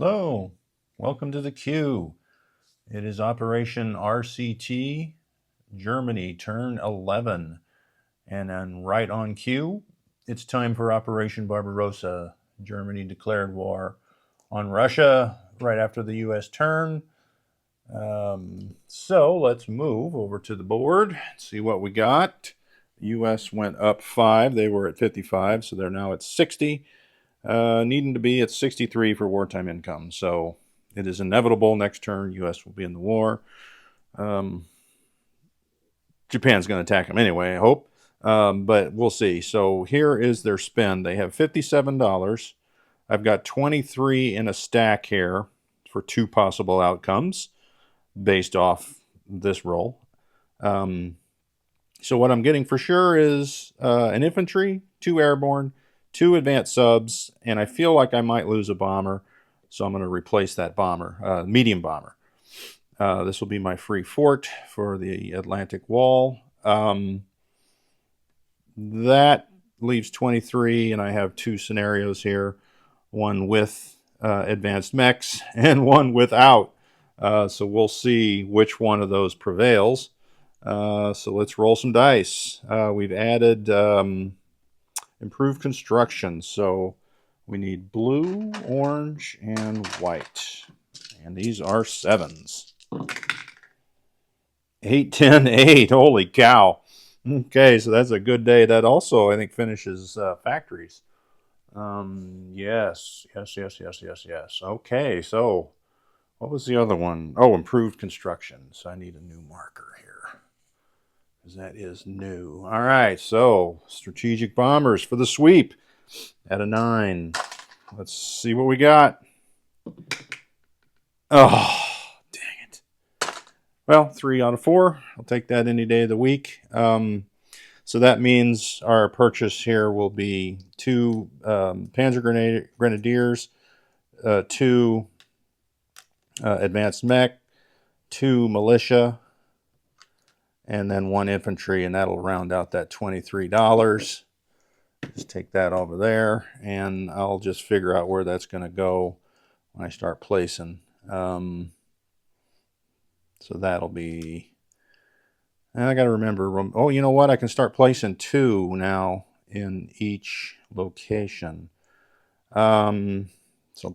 Hello, welcome to the queue. It is Operation RCT, Germany, turn 11. And then right on cue, it's time for Operation Barbarossa. Germany declared war on Russia right after the U.S. turn. So let's move over to the board, see what we got. The U.S. went up 5. They were at 55, so they're now at 60. Needing to be at 63 for wartime income. So it is inevitable next turn U.S. will be in the war. Japan's going to attack them anyway, I hope. But we'll see. So here is their spend. They have $57. I've got 23 in a stack here for 2 possible outcomes based off this roll. So what I'm getting for sure is an infantry, 2 airborne, 2 advanced subs, and I feel like I might lose a bomber, so I'm going to replace that bomber, medium bomber. This will be my free fort for the Atlantic Wall. That leaves 23, and I have 2 scenarios here, one with advanced mechs and one without. So we'll see which one of those prevails. So let's roll some dice. We've added improved construction. So we need blue, orange, and white. And these are 7s. 8, 10, 8. Holy cow. Okay, so that's a good day. That also, I think, finishes factories. Yes. Okay, so what was the other one? Oh, improved construction. So I need a new marker here, because that is new. All right, so strategic bombers for the sweep at a 9. Let's see what we got. Oh, dang it. Well, 3 out of 4. I'll take that any day of the week. So that means our purchase here will be 2 Panzer Grenadiers, 2 advanced mech, 2 militia, and then 1 infantry, and that'll round out that $23. Just take that over there, and I'll just figure out where that's going to go when I start placing. So that'll be... And I got to remember... Oh, you know what? I can start placing 2 now in each location. So I'm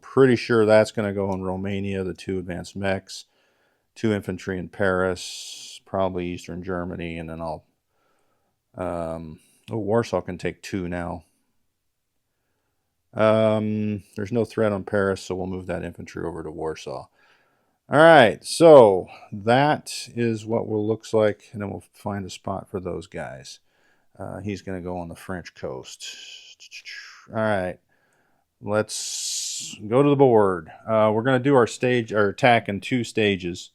pretty sure that's going to go in Romania, the 2 advanced mechs, 2 infantry in Paris, probably Eastern Germany, and then I'll... Warsaw can take 2 now. There's no threat on Paris, so we'll move that infantry over to Warsaw. All right, so that is what will looks like, and then we'll find a spot for those guys. He's going to go on the French coast. All right, let's go to the board. We're going to do our attack in 2 stages.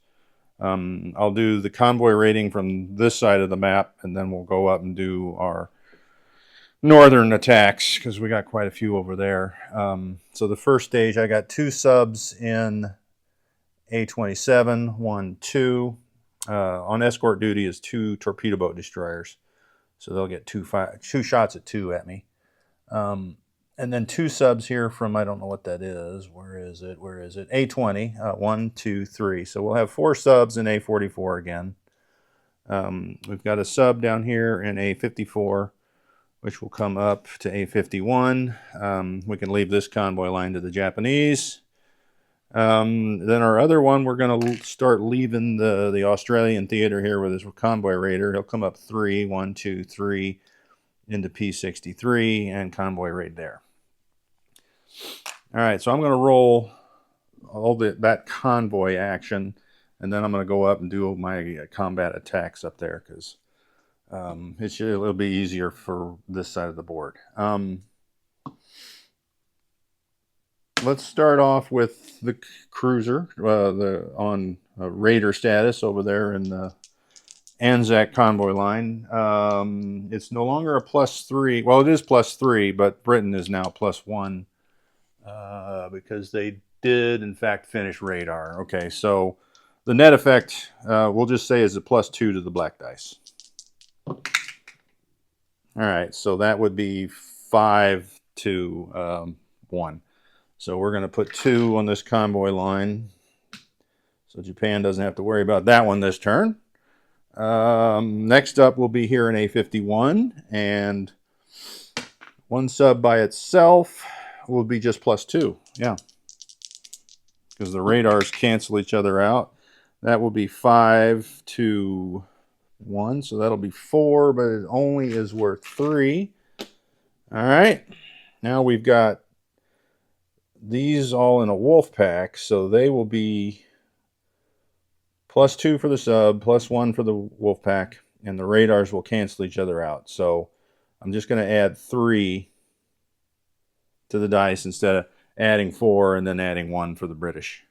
I'll do the convoy raiding from this side of the map, and then we'll go up and do our northern attacks, because we got quite a few over there. So the first stage, I got 2 subs in A-27, 1, 2. On escort duty is 2 torpedo boat destroyers, so they'll get 2 shots at 2 at me. And then 2 subs here from, I don't know what that is. Where is it? A-20, 1, 2, 3. So we'll have 4 subs in A-44 again. We've got a sub down here in A-54, which will come up to A-51. We can leave this convoy line to the Japanese. Then our other one, we're going to start leaving the Australian theater here with this convoy raider. He'll come up 3, 1, 2, 3 into P-63 and convoy raid there. All right, so I'm going to roll all that convoy action, and then I'm going to go up and do my combat attacks up there, because it'll be easier for this side of the board. Let's start off with the cruiser on raider status over there in the Anzac convoy line. It's no longer a +3. Well, it is +3, but Britain is now +1 because they did, in fact, finish radar. Okay, so the net effect, we'll just say, is a +2 to the black dice. All right, so that would be 5 to 1. So we're going to put 2 on this convoy line. So Japan doesn't have to worry about that one this turn. Next up will be here in A51, and 1 sub by itself will be just +2. Yeah, because the radars cancel each other out. That will be 5 to 1, so that'll be 4, but it only is worth 3. All right, now we've got these all in a wolf pack, so they will be +2 for the sub, +1 for the wolf pack, and the radars will cancel each other out. So I'm just going to add 3 to the dice instead of adding 4 and then adding 1 for the British.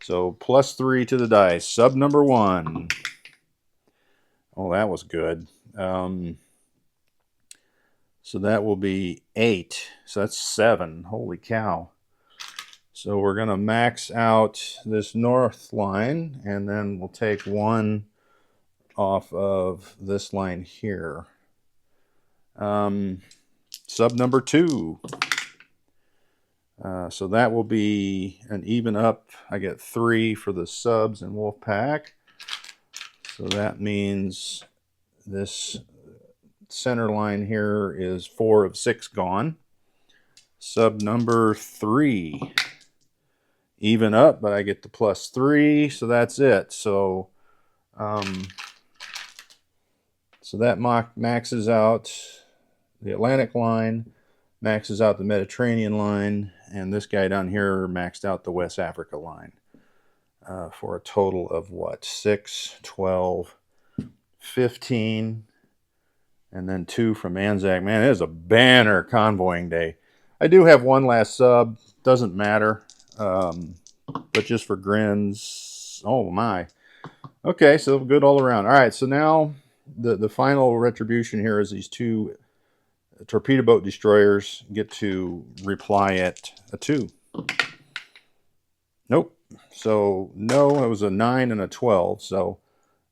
So +3 to the dice. Sub number 1. Oh, that was good. So that will be 8. So that's 7. Holy cow. So we're going to max out this north line, and then we'll take 1 off of this line here. Sub number 2. So that will be an even up. I get 3 for the subs and wolf pack. So that means this center line here is 4 of 6 gone. Sub number 3. Even up, but I get the +3, so that's it. So that maxes out the Atlantic line, maxes out the Mediterranean line, and this guy down here maxed out the West Africa line for a total of what? 6, 12, 15, and then 2 from Anzac. Man, it is a banner convoying day. I do have 1 last sub. Doesn't matter. But just for grins. Oh my. Okay, so good all around. All right, so now the final retribution here is these 2 torpedo boat destroyers get to reply at a 2. Nope. So no, it was a 9 and a 12. So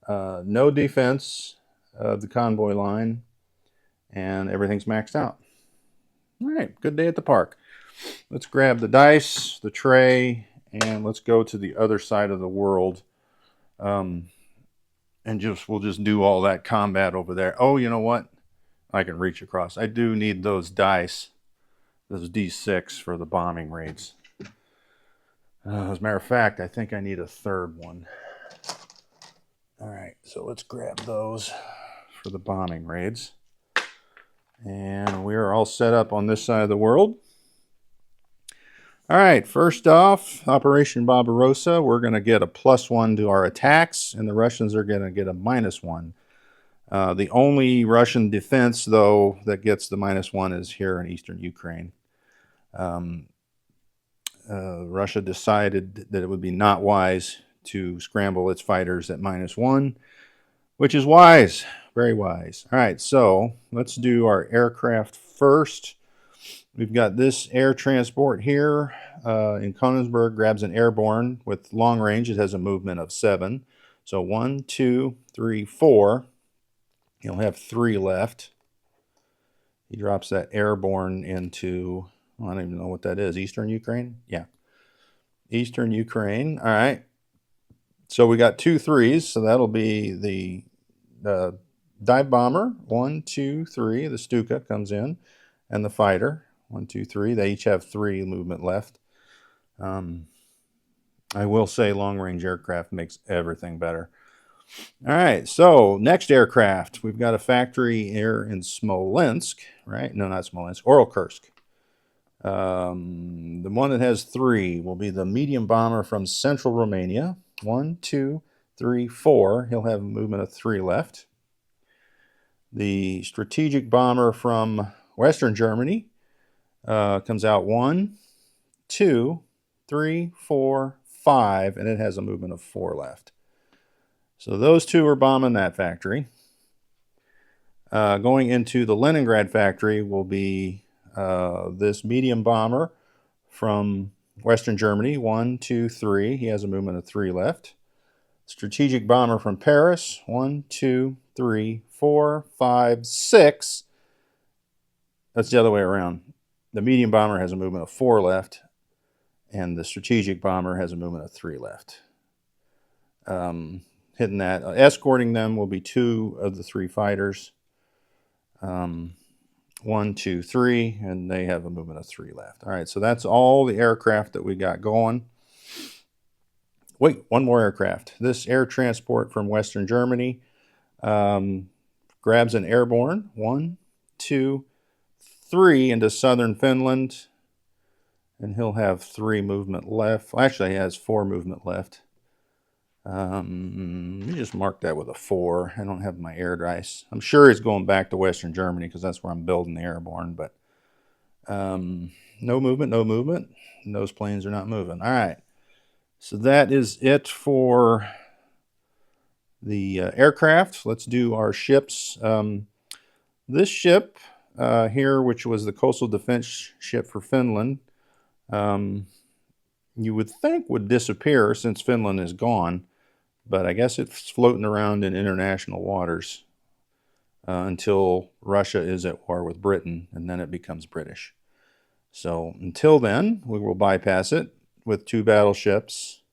no defense of the convoy line, and everything's maxed out. All right, good day at the park. Let's grab the dice, the tray, and let's go to the other side of the world. And we'll just do all that combat over there. Oh, you know what? I can reach across. I do need those dice, those D6 for the bombing raids. As a matter of fact, I think I need a 3rd one. All right, so let's grab those for the bombing raids. And we are all set up on this side of the world. All right, first off, Operation Barbarossa, we're going to get a +1 to our attacks, and the Russians are going to get a -1. The only Russian defense, though, that gets the -1 is here in eastern Ukraine. Russia decided that it would be not wise to scramble its fighters at -1, which is wise, very wise. All right, so let's do our aircraft first. We've got this air transport here in Konigsberg, grabs an airborne with long range. It has a movement of 7. So 1, 2, 3, 4. He'll have 3 left. He drops that airborne into, well, I don't even know what that is, Eastern Ukraine? Yeah, Eastern Ukraine. All right. So we got 2 3s, so that'll be the dive bomber. 1, 2, 3. The Stuka comes in, and the fighter. 1, 2, 3. They each have 3 movement left. I will say long-range aircraft makes everything better. All right, so next aircraft. We've got a factory here in Smolensk, right? No, not Smolensk, Orelkursk. The one that has 3 will be the medium bomber from central Romania. 1, 2, 3, 4. He'll have a movement of 3 left. The strategic bomber from western Germany comes out 1, 2, 3, 4, 5, and it has a movement of 4 left. So those 2 are bombing that factory. Going into the Leningrad factory will be this medium bomber from western Germany. 1, 2, 3. He has a movement of 3 left. Strategic bomber from Paris. 1, 2, 3, 4, 5, 6. That's the other way around. The medium bomber has a movement of 4 left. and the strategic bomber has a movement of 3 left. Hitting that, escorting them will be 2 of the 3 fighters. 1, 2, 3, and they have a movement of 3 left. All right, so that's all the aircraft that we got going. Wait, one more aircraft. This air transport from Western Germany grabs an airborne 1, 2, 3 into southern Finland, and he'll have 3 movement left. Well, actually, he has 4 movement left. Let me just mark that with a 4. I don't have my air dice. I'm sure he's going back to Western Germany because that's where I'm building the airborne, but no movement, no movement. And those planes are not moving. All right. So that is it for the aircraft. Let's do our ships. This ship here, which was the coastal defense ship for Finland, you would think would disappear since Finland is gone. But I guess it's floating around in international waters until Russia is at war with Britain, and then it becomes British. So until then, we will bypass it with 2 battleships,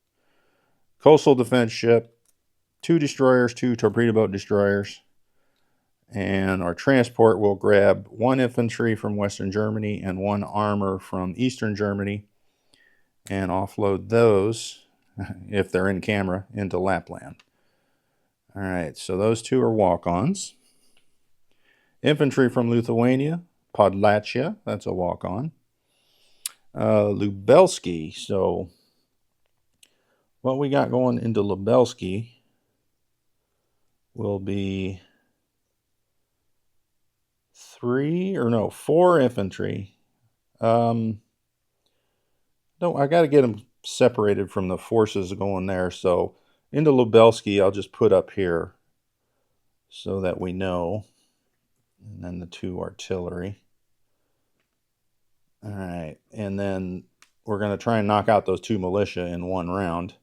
coastal defense ship, 2 destroyers, 2 torpedo boat destroyers, and our transport will grab 1 infantry from Western Germany and 1 armor from Eastern Germany and offload those, if they're in camera, into Lapland. All right, so those 2 are walk-ons. Infantry from Lithuania, Podlachia, that's a walk-on. Lubelski, so what we got going into Lubelski will be 4 infantry. No, I got to get them separated from the forces going there. So into Lubelski, I'll just put up here so that we know. And then the 2 artillery. All right. And then we're going to try and knock out those 2 militia in 1 round.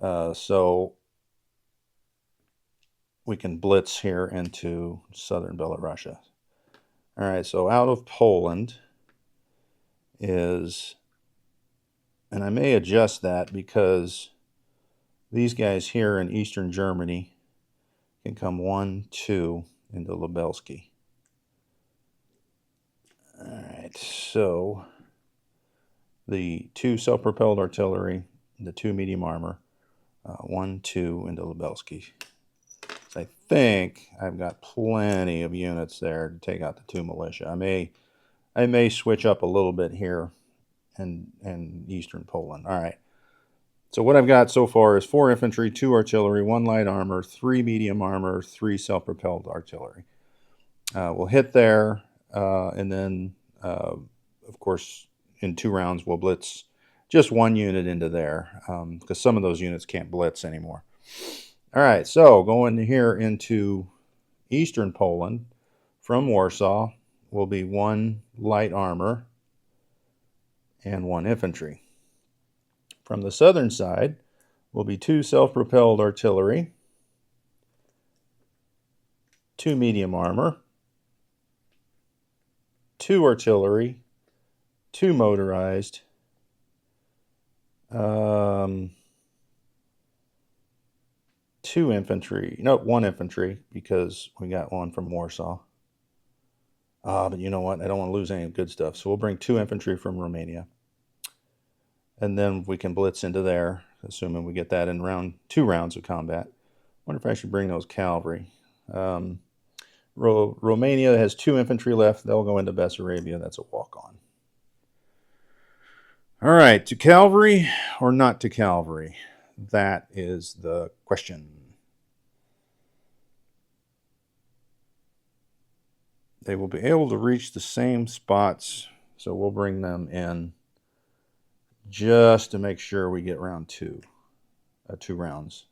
So we can blitz here into southern Belarusia. All right. So out of Poland is... And I may adjust that because these guys here in Eastern Germany can come 1, 2 into Lubelski. All right, so the 2 self-propelled artillery, the 2 medium armor, 1, 2 into Lubelski. So I think I've got plenty of units there to take out the 2 militia. I may switch up a little bit here in Eastern Poland. All right. So what I've got so far is 4 infantry, 2 artillery, 1 light armor, 3 medium armor, 3 self-propelled artillery. We'll hit there, and then, of course, in 2 rounds, we'll blitz just 1 unit into there, because some of those units can't blitz anymore. All right, so going here into Eastern Poland from Warsaw will be 1 light armor and 1 infantry. From the southern side will be 2 self-propelled artillery, 2 medium armor, 2 artillery, 2 motorized, 2 infantry. No, 1 infantry because we got 1 from Warsaw. But you know what? I don't want to lose any good stuff. So we'll bring 2 infantry from Romania. And then we can blitz into there, assuming we get that in 2 rounds of combat. I wonder if I should bring those cavalry. Romania has 2 infantry left. They'll go into Bessarabia. That's a walk-on. All right, to cavalry or not to cavalry? That is the question. They will be able to reach the same spots, so we'll bring them in just to make sure we get round 2 rounds.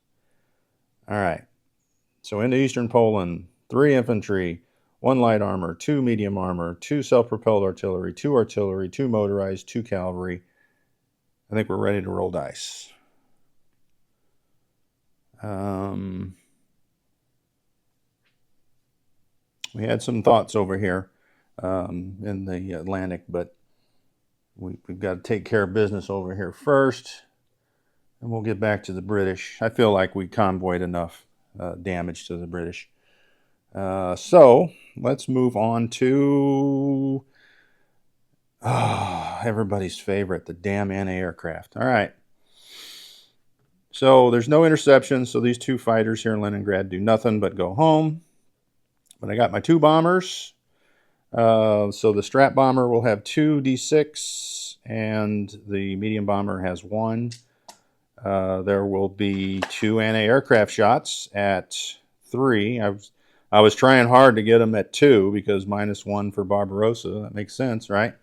All right, so into Eastern Poland, 3 infantry, 1 light armor, 2 medium armor, 2 self-propelled artillery, 2 artillery, 2 motorized, 2 cavalry. I think we're ready to roll dice. We had some thoughts over here in the Atlantic, but we've got to take care of business over here first, and we'll get back to the British. I feel like we convoyed enough damage to the British. So let's move on to everybody's favorite, the damn anti-aircraft. All right. So there's no interceptions, so these two fighters here in Leningrad do nothing but go home. But I got my two bombers. So the strat bomber will have 2d6, and the medium bomber has 1. There will be 2 anti-aircraft shots at 3. I was trying hard to get them at 2 because -1 for Barbarossa. That makes sense, right?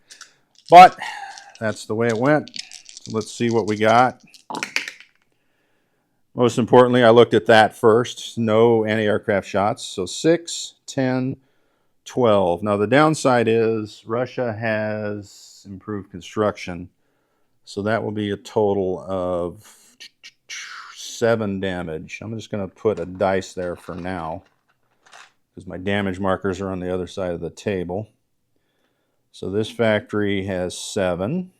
But that's the way it went. So let's see what we got. Most importantly, I looked at that first. No anti-aircraft shots. So 6, 10, 12. Now the downside is Russia has improved construction. So that will be a total of 7 damage. I'm just going to put a dice there for now because my damage markers are on the other side of the table. So this factory has 7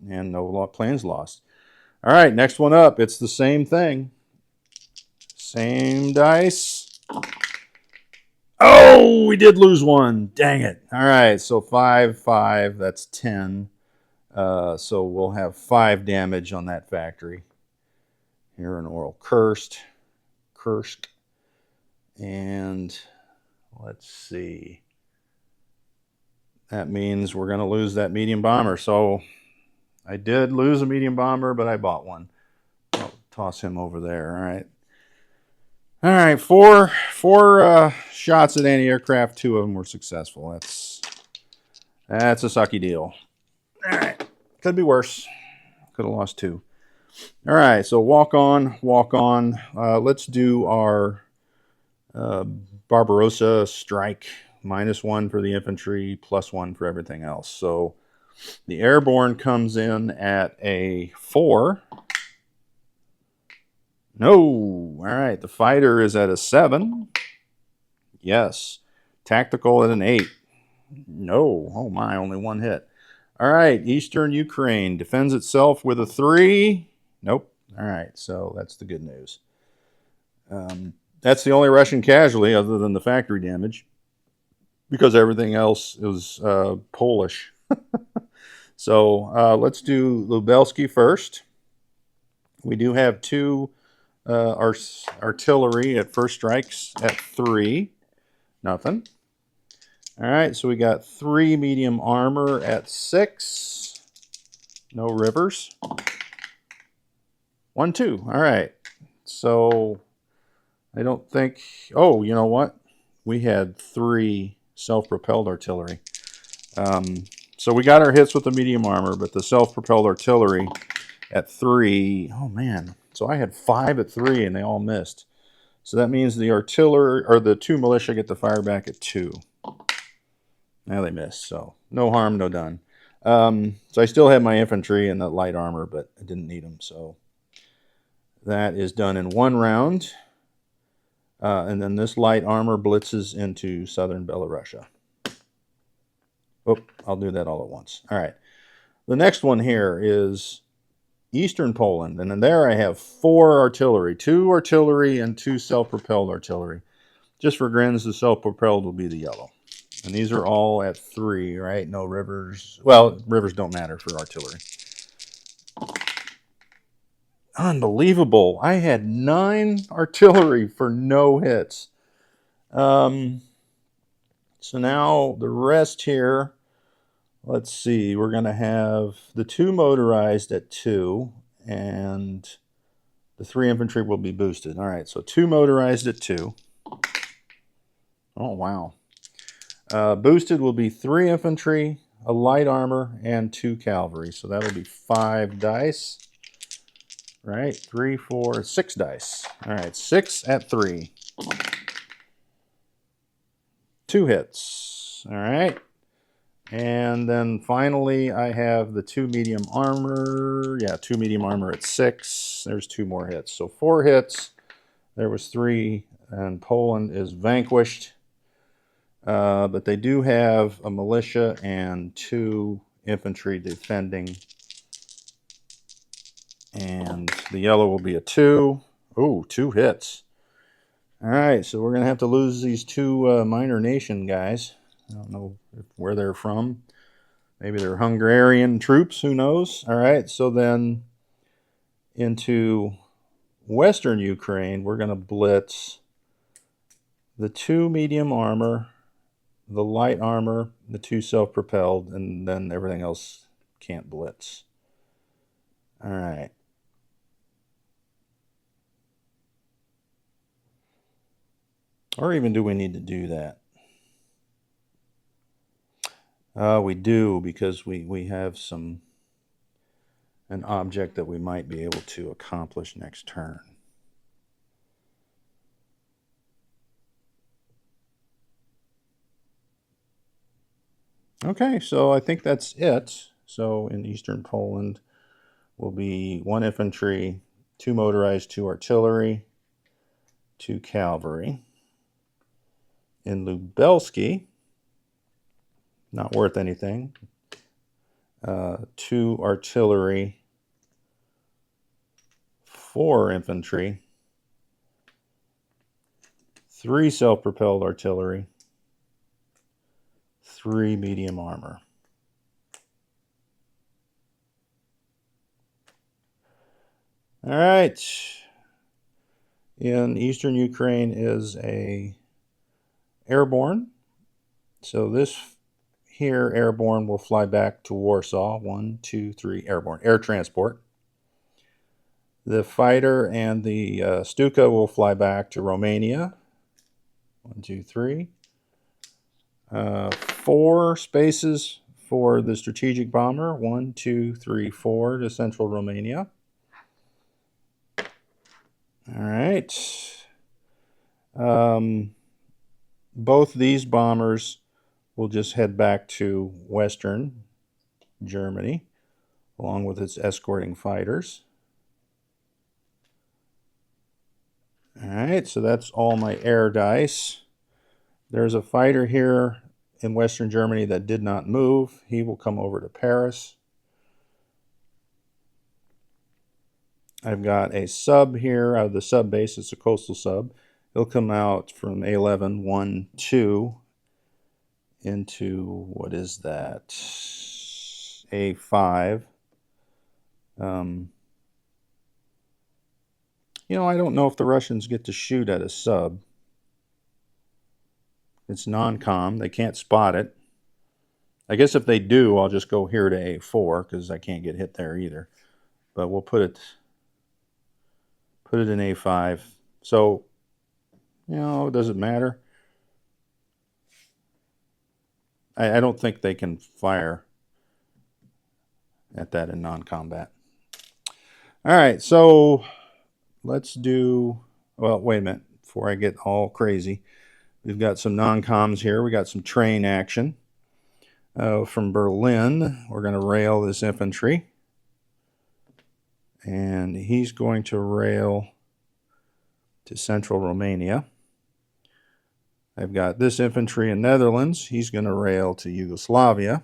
and no planes lost. All right, next one up. It's the same thing. Same dice. Oh, we did lose 1. Dang it. All right, so 5, 5. That's 10. So we'll have 5 damage on that factory. Here in Oral Kursk. And let's see. That means we're going to lose that medium bomber. So I did lose a medium bomber, but I bought one. I'll toss him over there. All right. All right. Four shots at anti-aircraft. 2 of them were successful. That's a sucky deal. All right. Could be worse. Could have lost 2. All right. So walk on. Let's do our Barbarossa strike. -1 for the infantry, +1 for everything else. So the airborne comes in at a 4. No. All right. The fighter is at a 7. Yes. Tactical at an 8. No. Oh my, only 1 hit. All right. Eastern Ukraine defends itself with a 3. Nope. All right. So that's the good news. That's the only Russian casualty other than the factory damage, because everything else is Polish. So let's do Lubelski first. We do have 2 artillery at first strikes at 3. Nothing. All right, so we got 3 medium armor at 6. No rivers. 1, 2. All right. So I don't think... Oh, you know what? We had 3 self-propelled artillery. So we got our hits with the medium armor, but the self-propelled artillery at 3... Oh, man. So I had 5 at 3, and they all missed. So that means the artillery, or the 2 militia, get the fire back at 2. Now they missed, so no harm, no done. So I still have my infantry and the light armor, but I didn't need them. So that is done in 1 round. And then this light armor blitzes into southern Belarusia. Oh, I'll do that all at once. All right. The next one here is eastern Poland. And then there I have 4 artillery. 2 artillery and 2 self-propelled artillery. Just for grins, the self-propelled will be the yellow. And these are all at 3, right? No rivers. Well, rivers don't matter for artillery. Unbelievable. I had 9 artillery for no hits. So now the rest here, let's see. We're going to have the 2 motorized at 2, and the 3 infantry will be boosted. All right, so 2 motorized at 2. Oh, wow. Boosted will be 3 infantry, a light armor, and 2 cavalry. So that'll be 5 dice. Right, 3, 4, 6 dice. All right, 6 at 3. 2 hits. All right. And then finally, I have the 2 medium armor. Yeah, 2 medium armor at 6. There's 2 more hits. So 4 hits. There was 3, and Poland is vanquished. But they do have a militia and 2 infantry defending. And the yellow will be a 2. Oh, 2 hits. All right, so we're going to have to lose these 2 minor nation guys. I don't know where they're from. Maybe they're Hungarian troops, who knows? All right, so then into Western Ukraine, we're going to blitz the 2 medium armor, the light armor, the 2 self-propelled, and then everything else can't blitz. All right. Or even do we need to do that? We do, because we have an object that we might be able to accomplish next turn. Okay, so I think that's it. So in Eastern Poland will be 1 infantry, 2 motorized, 2 artillery, 2 cavalry. In Lubelski, not worth anything, 2 artillery, 4 infantry, 3 self-propelled artillery, 3 medium armor. All right. In Eastern Ukraine is a airborne. So this here, airborne, will fly back to Warsaw. 1, 2, 3, airborne. Air transport. The fighter and the Stuka will fly back to Romania. 1, 2, 3. 4 spaces for the strategic bomber. 1, 2, 3, 4 to central Romania. All right. Both these bombers will just head back to Western Germany, along with its escorting fighters. All right, so that's all my air dice. There's a fighter here in Western Germany that did not move. He will come over to Paris. I've got a sub here out of the sub base. It's a coastal sub. He'll come out from A11, 1, 2 into, what is that? A5. You know, I don't know if the Russians get to shoot at a sub. It's non-com. They can't spot it. I guess if they do, I'll just go here to A4 because I can't get hit there either. But we'll put it in A5. So, you know, does it matter? I don't think they can fire at that in non-combat. All right, so let's do, well, wait a minute before I get all crazy. We've got some non-coms here. We got some train action. From Berlin, we're going to rail this infantry. And he's going to rail to central Romania. I've got this infantry in Netherlands. He's going to rail to Yugoslavia.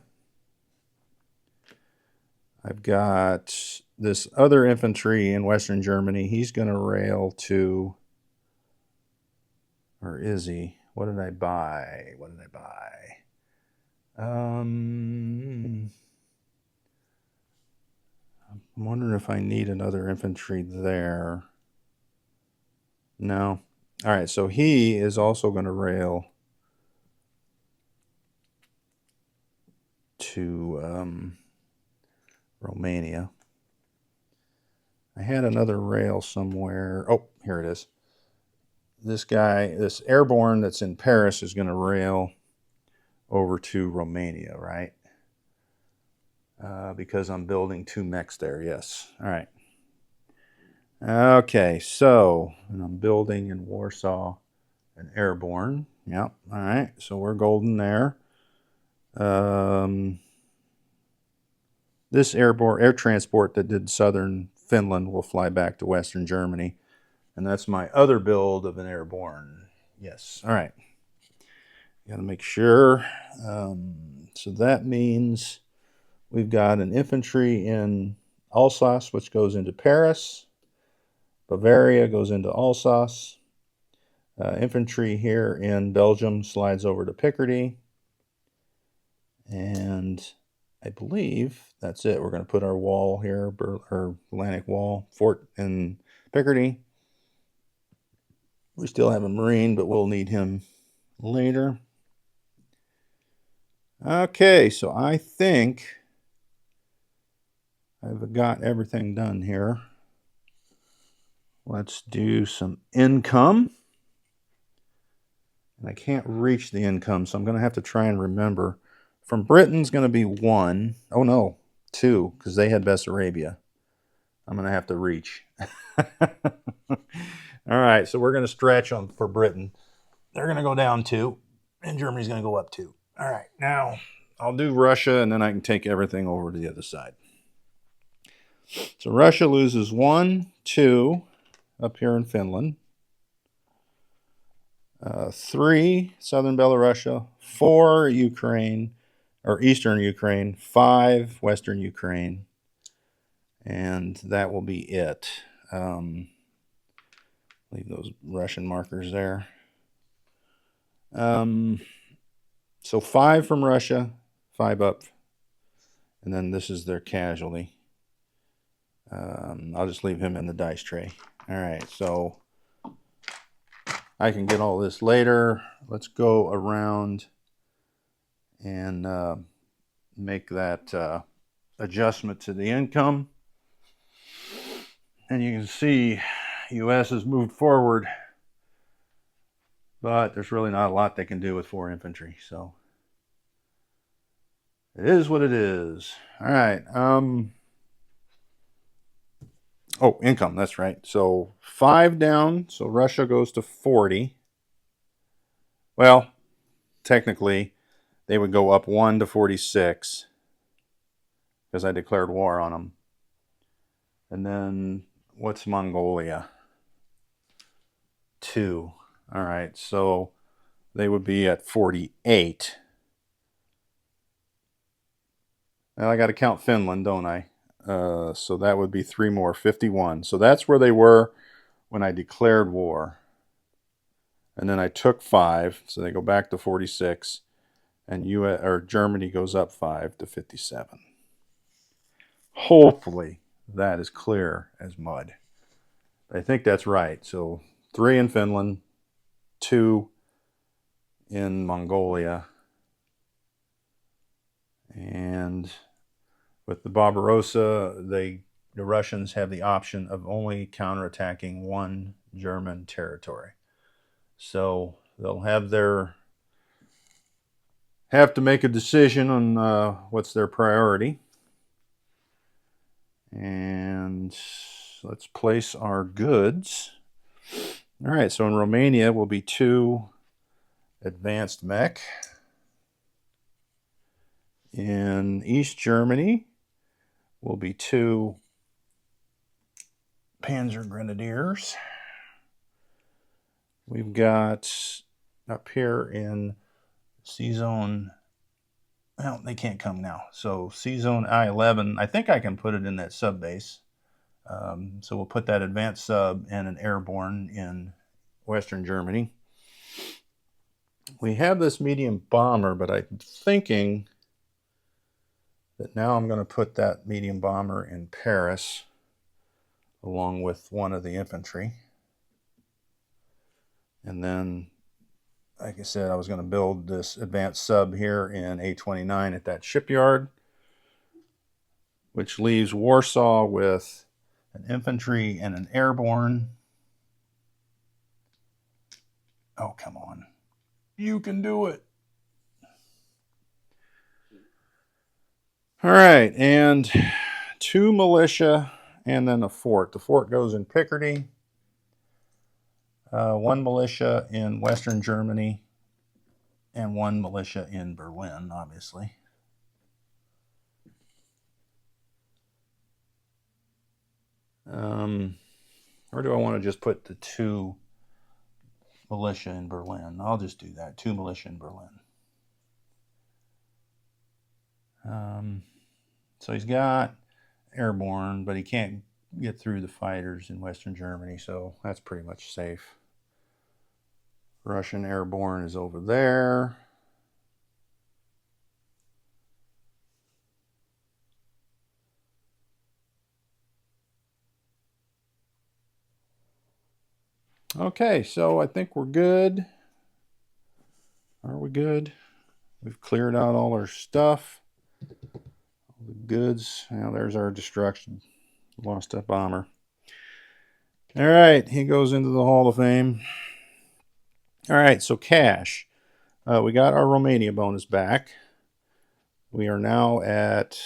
I've got this other infantry in Western Germany. He's going to rail to, or is he? What did I buy? I'm wondering if I need another infantry there. No. All right, so he is also going to rail to Romania. I had another rail somewhere. Oh, here it is. This guy, this airborne that's in Paris, is going to rail over to Romania, right? Because I'm building 2 mechs there, yes. All right. Okay, so, and I'm building in Warsaw an airborne. Yep, all right, so we're golden there. This airborne air transport that did southern Finland will fly back to Western Germany. And that's my other build of an airborne. Yes, all right. Got to make sure. So that means We've got an infantry in Alsace, which goes into Paris. Bavaria goes into Alsace. Infantry here in Belgium slides over to Picardy. And I believe that's it. We're going to put our wall here, our Atlantic Wall, fort in Picardy. We still have a Marine, but we'll need him later. Okay, so I think I've got everything done here. Let's do some income. And I can't reach the income, so I'm going to have to try and remember. From Britain's going to be 1. Oh, no, 2, because they had Bessarabia. I'm going to have to reach. All right, so we're going to stretch them for Britain. They're going to go down 2, and Germany's going to go up 2. All right, now I'll do Russia, and then I can take everything over to the other side. So Russia loses 1, 2 up here in Finland. 3, southern Belarusia. 4, Ukraine, or eastern Ukraine. 5, western Ukraine. And that will be it. Leave those Russian markers there. So 5 from Russia, 5 up. And then this is their casualty. I'll just leave him in the dice tray. All right, so I can get all this later. Let's go around and make that adjustment to the income. And you can see U.S. has moved forward, but there's really not a lot they can do with 4 infantry. So it is what it is. All right. Oh, income, that's right. So 5 down, so Russia goes to 40. Well, technically, they would go up 1 to 46 because I declared war on them. And then what's Mongolia? 2. All right, so they would be at 48. Now I got to count Finland, don't I? So that would be 3 more, 51. So that's where they were when I declared war. And then I took 5, so they go back to 46. And Germany goes up 5 to 57. Hopefully that is clear as mud. I think that's right. So 3 in Finland, 2 in Mongolia. And with the Barbarossa, the Russians have the option of only counterattacking 1 German territory. So they'll have to make a decision on what's their priority. And let's place our goods. All right, so in Romania will be 2 advanced mech. In East Germany will be 2 Panzer Grenadiers. We've got up here in C-Zone, well, they can't come now. So C-Zone I-11, I think I can put it in that sub base. So we'll put that advanced sub and an airborne in Western Germany. We have this medium bomber, but I'm thinking that now I'm going to put that medium bomber in Paris along with 1 of the infantry. And then, like I said, I was going to build this advanced sub here in A29 at that shipyard, which leaves Warsaw with an infantry and an airborne. Oh, come on. You can do it. All right, and 2 militia and then a fort. The fort goes in Picardy. 1 militia in Western Germany and 1 militia in Berlin, obviously. Or do I want to just put the 2 militia in Berlin? I'll just do that, 2 militia in Berlin. So he's got airborne, but he can't get through the fighters in Western Germany, so that's pretty much safe. Russian airborne is over there. Okay, so I think we're good. Are we good? We've cleared out all our stuff. All the goods. Now there's our destruction. Lost a bomber. All right, he goes into the Hall of Fame. All right, so cash. We got our Romania bonus back. We are now at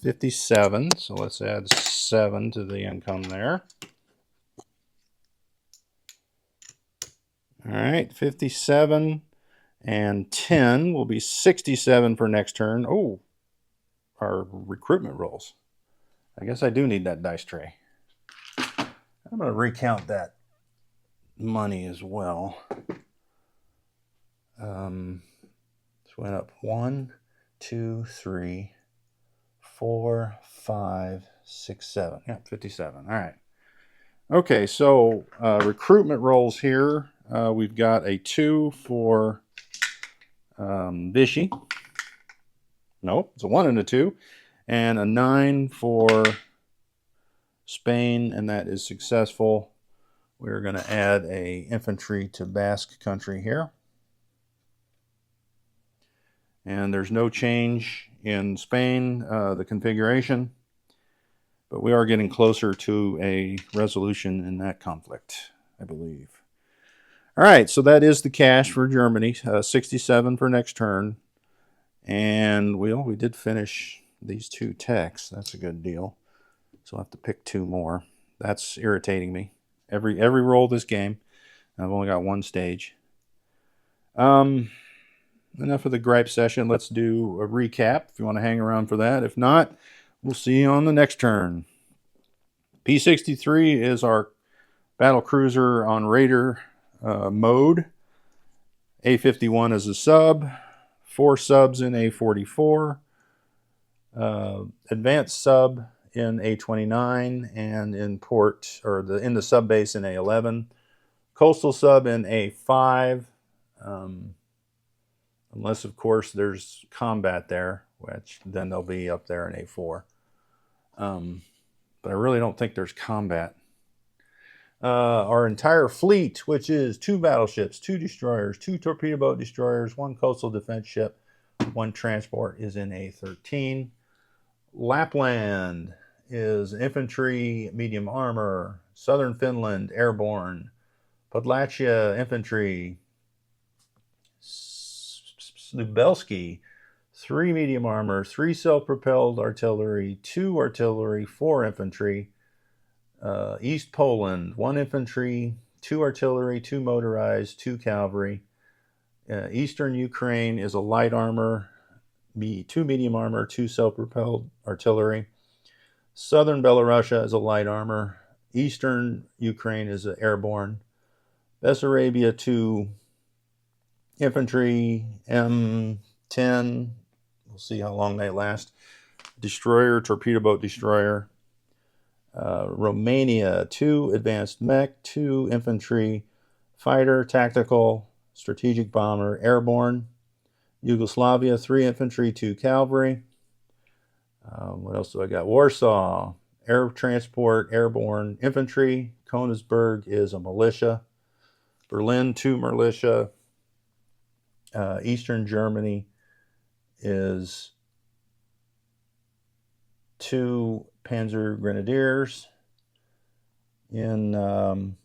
57, so let's add 7 to the income there. All right, 57 and 10 will be 67 for next turn. Oh, our recruitment rolls. I guess I do need that dice tray. I'm going to recount that money as well. So went up 1, 2, 3, 4, 5, 6, 7. Yeah, 57. All right. Okay, so recruitment rolls here. We've got a 2 for Vichy. Nope, it's a 1 and a 2. And a 9 for Spain, and that is successful. We're going to add a infantry to Basque country here. And there's no change in Spain, the configuration, but we are getting closer to a resolution in that conflict, I believe. All right, so that is the cash for Germany, 67 for next turn. And we did finish these 2 techs. That's a good deal. So I'll have to pick 2 more. That's irritating me. Every roll this game, I've only got 1 stage. Enough of the gripe session. Let's do a recap if you want to hang around for that. If not, we'll see you on the next turn. P-63 is our battle cruiser on Raider mode. A-51 is a sub. 4 subs in A-44. Advanced sub in A-29 and in in the sub base in A-11. Coastal sub in A-5. Unless, of course, there's combat there, which then they'll be up there in A4. But I really don't think there's combat. Our entire fleet, which is 2 battleships, 2 destroyers, 2 torpedo boat destroyers, 1 coastal defense ship, 1 transport, is in A13. Lapland is infantry, medium armor. Southern Finland, airborne. Podlachia, infantry. Lubelski, 3 medium armor, 3 self-propelled artillery, 2 artillery, 4 infantry. East Poland, 1 infantry, 2 artillery, 2 motorized, 2 cavalry. Eastern Ukraine is a light armor, 2 medium armor, 2 self-propelled artillery. Southern Belarusia is a light armor. Eastern Ukraine is airborne. Bessarabia, 2 infantry, M10. We'll see how long they last. Destroyer, torpedo boat destroyer. Romania, 2 advanced mech, 2 infantry, fighter, tactical, strategic bomber, airborne. Yugoslavia, 3 infantry, 2 cavalry. What else do I got? Warsaw, air transport, airborne, infantry. Königsberg is a militia. Berlin, 2 militia. Eastern Germany is 2 Panzer Grenadiers. In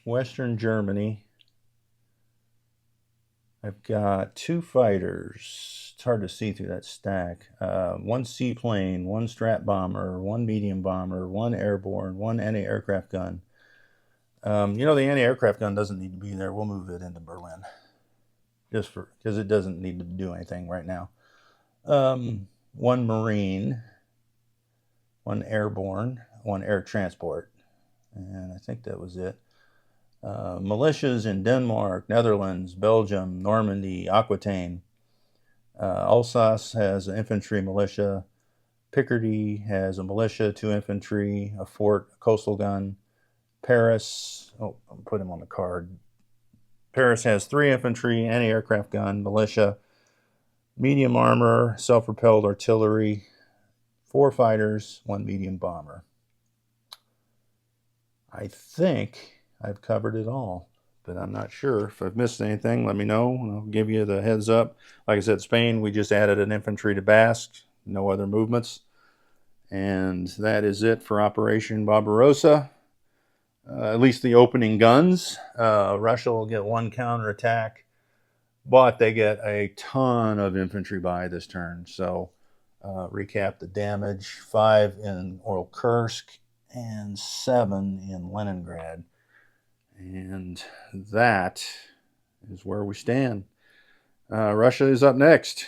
Western Germany, I've got 2 fighters. It's hard to see through that stack. 1 seaplane, 1 strat bomber, 1 medium bomber, 1 airborne, 1 anti-aircraft gun. The anti-aircraft gun doesn't need to be there. We'll move it into Berlin. Just because it doesn't need to do anything right now. 1 Marine, 1 airborne, 1 air transport. And I think that was it. Militias in Denmark, Netherlands, Belgium, Normandy, Aquitaine. Alsace has an infantry militia. Picardy has a militia, 2 infantry, a fort, a coastal gun. Paris, oh, I'll put him on the card. Paris has 3 infantry, anti-aircraft gun, militia, medium armor, self-propelled artillery, 4 fighters, 1 medium bomber. I think I've covered it all, but I'm not sure. If I've missed anything, let me know, and I'll give you the heads up. Like I said, Spain, we just added an infantry to Basque, no other movements. And that is it for Operation Barbarossa. At least the opening guns. Russia will get 1 counterattack, but they get a ton of infantry by this turn. So recap the damage: 5 in Kursk and 7 in Leningrad. And that is where we stand. Russia is up next.